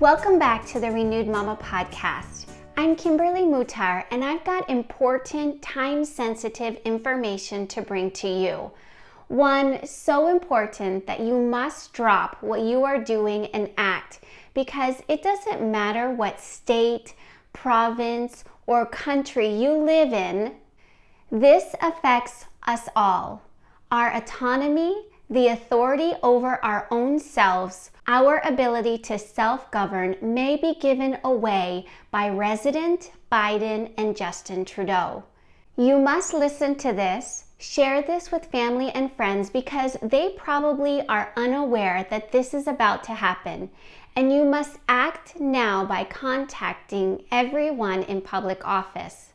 Welcome back to the Renewed Mama podcast. I'm Kimberly Mutar, and I've got important, time-sensitive information to bring to you. One so important that you must drop what you are doing and act, because it doesn't matter what state, province, or country you live in. This affects us all. Our autonomy, the authority over our own selves, our ability to self-govern may be given away by President Biden and Justin Trudeau. You must listen to this, share this with family and friends because they probably are unaware that this is about to happen, and you must act now by contacting everyone in public office.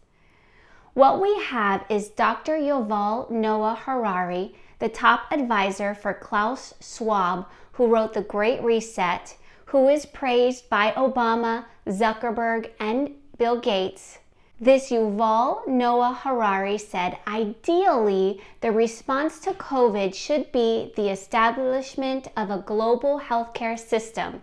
What we have is Dr. Yuval Noah Harari, the top advisor for Klaus Schwab, who wrote The Great Reset, who is praised by Obama, Zuckerberg, and Bill Gates. This Yuval Noah Harari said, ideally, the response to COVID should be the establishment of a global healthcare system,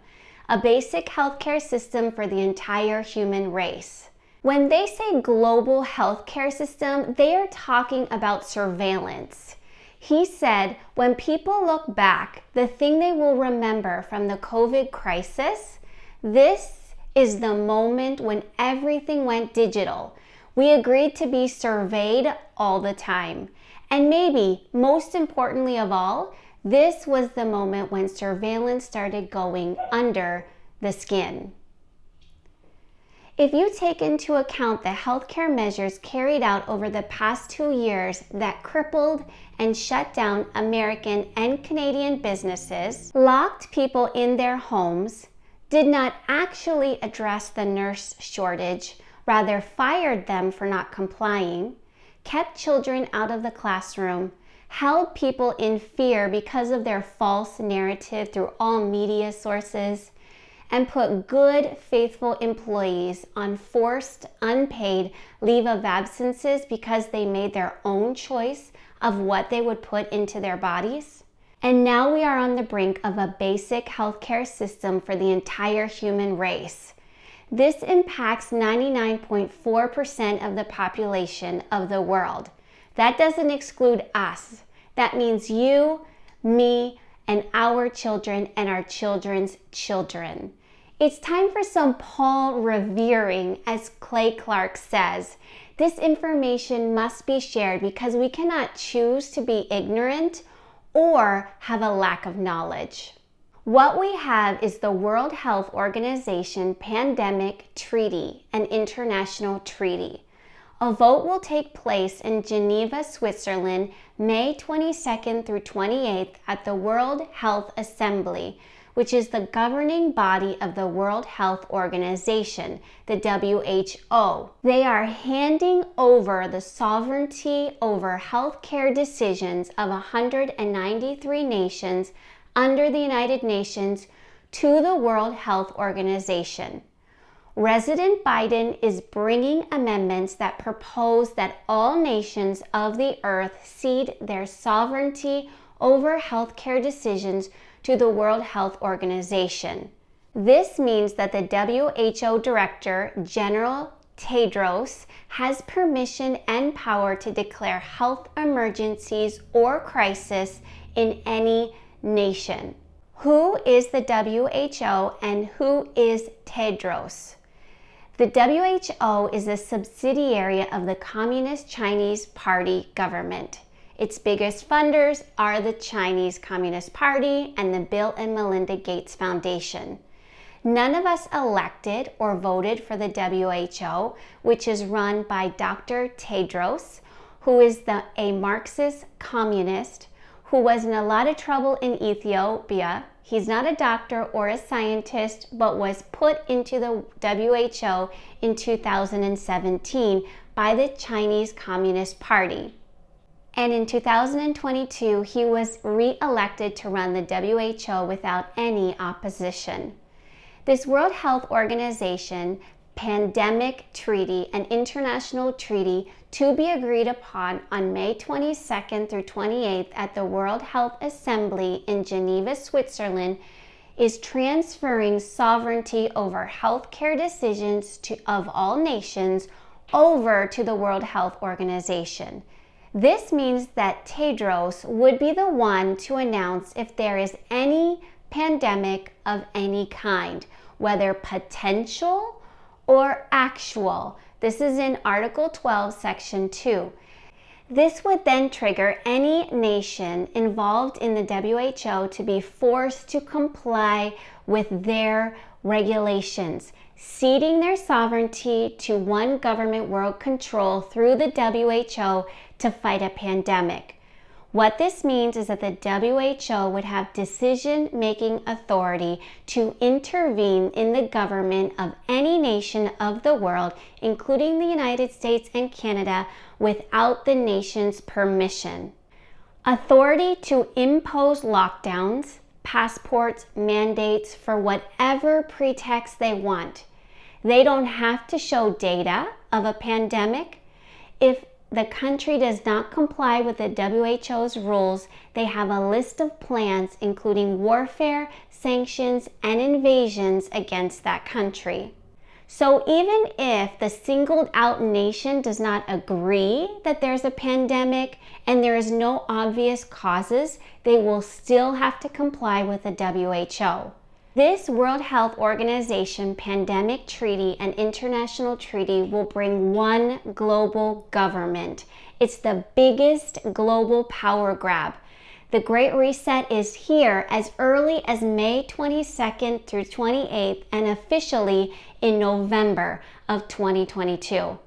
a basic healthcare system for the entire human race. When they say global healthcare system, they are talking about surveillance. He said, when people look back, the thing they will remember from the COVID crisis, this is the moment when everything went digital. We agreed to be surveyed all the time. And maybe, most importantly of all, this was the moment when surveillance started going under the skin. If you take into account the healthcare measures carried out over the past 2 years that crippled and shut down American and Canadian businesses, locked people in their homes, did not actually address the nurse shortage, rather fired them for not complying, kept children out of the classroom, held people in fear because of their false narrative through all media sources, and put good, faithful employees on forced, unpaid leave of absences because they made their own choice of what they would put into their bodies. And now we are on the brink of a basic healthcare system for the entire human race. This impacts 99.4% of the population of the world. That doesn't exclude us. That means you, me, and our children and our children's children. It's time for some Paul revering, as Clarke says. This information must be shared because we cannot choose to be ignorant or have a lack of knowledge. What we have is the World Health Organization Pandemic Treaty, an international treaty. A vote will take place in Geneva, Switzerland, May 22nd through 28th at the World Health Assembly, which is the governing body of the World Health Organization, the W.H.O. They are handing over the sovereignty over healthcare decisions of 193 nations under the United Nations to the World Health Organization. President Biden is bringing amendments that propose that all nations of the earth cede their sovereignty over healthcare decisions to the World Health Organization. This means that the WHO Director General Tedros has permission and power to declare health emergencies or crisis in any nation. Who is the WHO and who is Tedros? The WHO is a subsidiary of the Communist Chinese Party government. Its biggest funders are the Chinese Communist Party and the Bill and Melinda Gates Foundation. None of us elected or voted for the WHO, which is run by Dr. Tedros, who is a Marxist communist who was in a lot of trouble in Ethiopia. He's not a doctor or a scientist, but was put into the WHO in 2017 by the Chinese Communist Party. And in 2022, he was re-elected to run the WHO without any opposition. This World Health Organization Pandemic Treaty, an international treaty to be agreed upon on May 22nd through 28th at the World Health Assembly in Geneva, Switzerland, is transferring sovereignty over healthcare decisions of all nations over to the World Health Organization. This means that Tedros would be the one to announce if there is any pandemic of any kind, whether potential or actual. This is in Article 12, Section 2. This would then trigger any nation involved in the WHO to be forced to comply with their regulations, ceding their sovereignty to one government world control through the WHO to fight a pandemic. What this means is that the WHO would have decision-making authority to intervene in the government of any nation of the world, including the United States and Canada, without the nation's permission. Authority to impose lockdowns, passports, mandates for whatever pretext they want. They don't have to show data of a pandemic. If the country does not comply with the WHO's rules, they have a list of plans including warfare, sanctions, and invasions against that country. So even if the singled out nation does not agree that there's a pandemic and there is no obvious causes, they will still have to comply with the WHO. This World Health Organization pandemic treaty and international treaty will bring one global government. It's the biggest global power grab. The Great Reset is here as early as May 22nd through 28th and officially in November of 2022.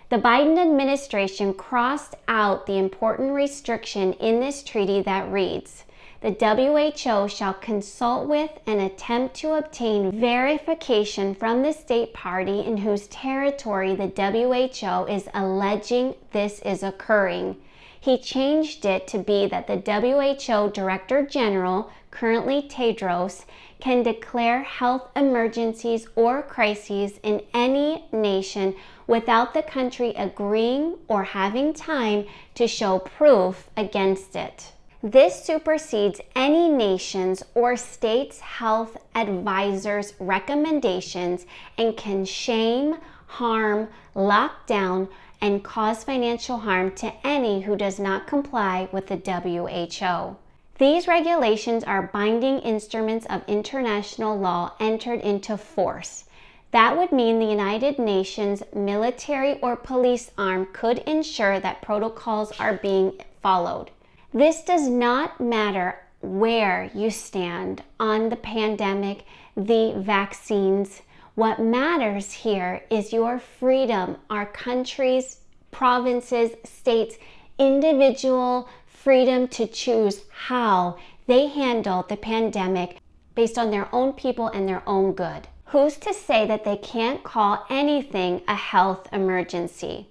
The Biden administration crossed out the important restriction in this treaty that reads, "The WHO shall consult with and attempt to obtain verification from the state party in whose territory the WHO is alleging this is occurring." He changed it to be that the WHO Director General, currently Tedros, can declare health emergencies or crises in any nation without the country agreeing or having time to show proof against it. This supersedes any nation's or state's health advisor's recommendations and can shame, harm, lock down, and cause financial harm to any who does not comply with the WHO. These regulations are binding instruments of international law entered into force. That would mean the United Nations military or police arm could ensure that protocols are being followed. This does not matter where you stand on the pandemic, the vaccines. What matters here is your freedom, our countries, provinces, states, individual freedom to choose how they handle the pandemic based on their own people and their own good. Who's to say that they can't call anything a health emergency?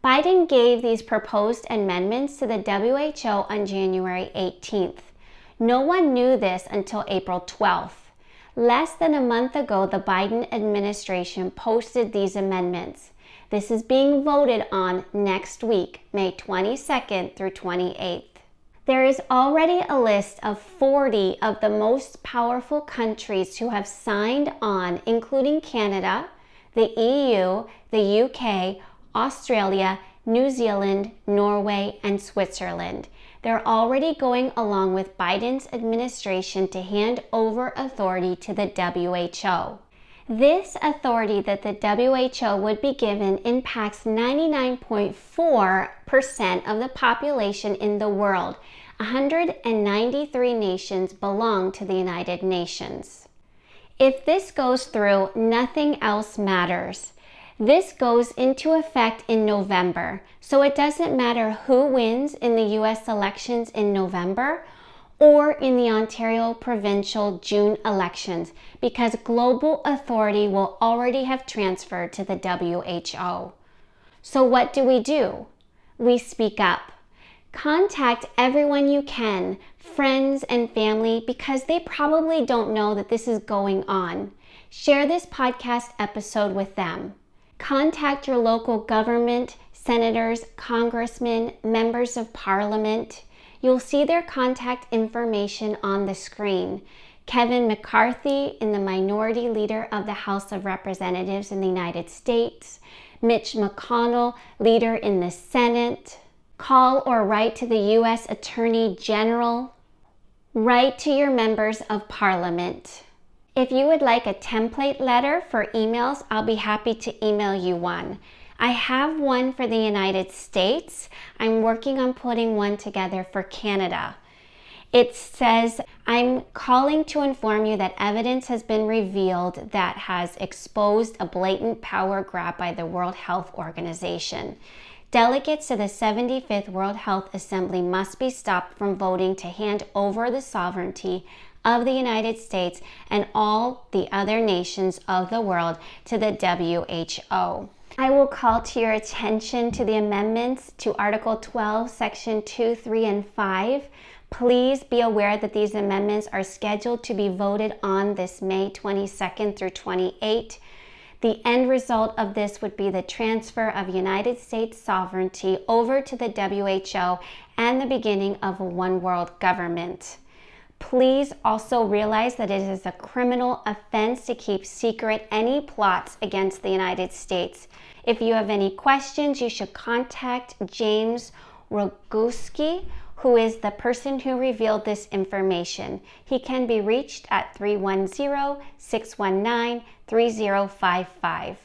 Biden gave these proposed amendments to the WHO on January 18th. No one knew this until April 12th. Less than a month ago, the Biden administration posted these amendments. This is being voted on next week, May 22nd through 28th. There is already a list of 40 of the most powerful countries who have signed on, including Canada, the EU, the UK, Australia, New Zealand, Norway, and Switzerland. They're already going along with Biden's administration to hand over authority to the WHO. This authority that the WHO would be given impacts 99.4% of the population in the world. 193 nations belong to the United Nations. If this goes through, nothing else matters. This goes into effect in November, so it doesn't matter who wins in the US elections in November or in the Ontario provincial June elections, because global authority will already have transferred to the WHO. So what do? We speak up. Contact everyone you can, friends and family, because they probably don't know that this is going on. Share this podcast episode with them. Contact your local government, senators, congressmen, members of parliament. You'll see their contact information on the screen. Kevin McCarthy in the Minority Leader of the House of Representatives in the United States, Mitch McConnell, Leader in the Senate. Call or write to the U.S. Attorney General. Write to your members of Parliament. If you would like a template letter for emails, I'll be happy to email you one. I have one for the United States. I'm working on putting one together for Canada. It says, I'm calling to inform you that evidence has been revealed that has exposed a blatant power grab by the World Health Organization. Delegates to the 75th World Health Assembly must be stopped from voting to hand over the sovereignty of the United States and all the other nations of the world to the WHO. I will call to your attention to the amendments to Article 12, Section 2, 3, and 5. Please be aware that these amendments are scheduled to be voted on this May 22nd through 28th. The end result of this would be the transfer of United States sovereignty over to the WHO and the beginning of a one world government. Please also realize that it is a criminal offense to keep secret any plots against the United States. If you have any questions, you should contact James Roguski, who is the person who revealed this information. He can be reached at 310-619-3055.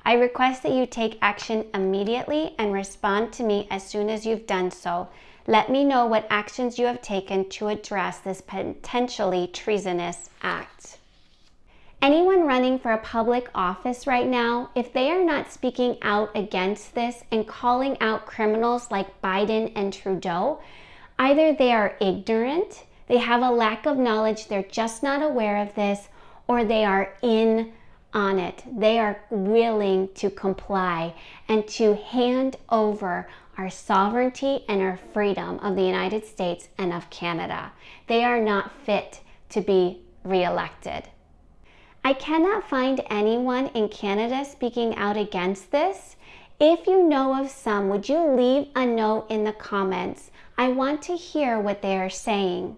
I request that you take action immediately and respond to me as soon as you've done so. Let me know what actions you have taken to address this potentially treasonous act. Anyone running for a public office right now, if they are not speaking out against this and calling out criminals like Biden and Trudeau, either they are ignorant, they have a lack of knowledge, they're just not aware of this, or they are in on it. They are willing to comply and to hand over our sovereignty and our freedom of the United States and of Canada. They are not fit to be reelected. I cannot find anyone in Canada speaking out against this. If you know of some, would you leave a note in the comments? I want to hear what they are saying.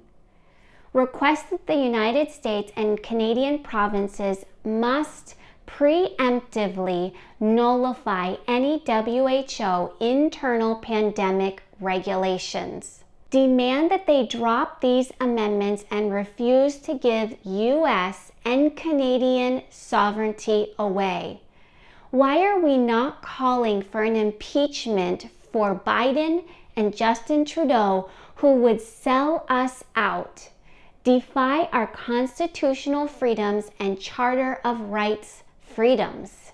Request that the United States and Canadian provinces must preemptively nullify any WHO internal pandemic regulations. Demand that they drop these amendments and refuse to give U.S. and Canadian sovereignty away. Why are we not calling for an impeachment for Biden and Justin Trudeau, who would sell us out, defy our constitutional freedoms and Charter of Rights freedoms?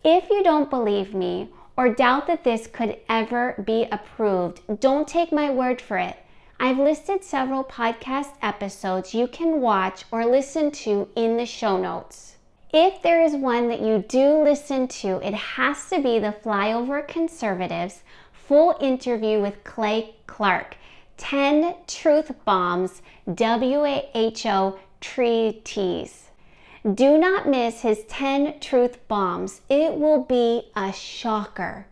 If you don't believe me or doubt that this could ever be approved, don't take my word for it. I've listed several podcast episodes you can watch or listen to in the show notes. If there is one that you do listen to, it has to be the Flyover Conservatives full interview with Clarke, 10 Truth Bombs, W.H.O. treaties. Do not miss his 10 Truth Bombs. It will be a shocker.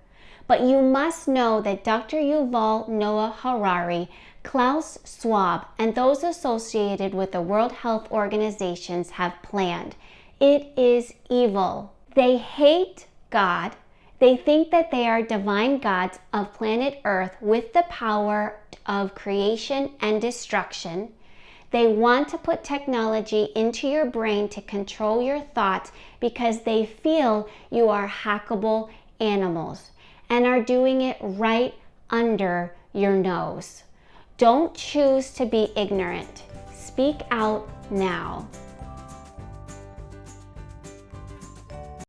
But you must know that Dr. Yuval Noah Harari, Klaus Schwab, and those associated with the World Health Organizations have planned. It is evil. They hate God. They think that they are divine gods of planet Earth with the power of creation and destruction. They want to put technology into your brain to control your thoughts because they feel you are hackable animals and are doing it right under your nose. Don't choose to be ignorant. Speak out now.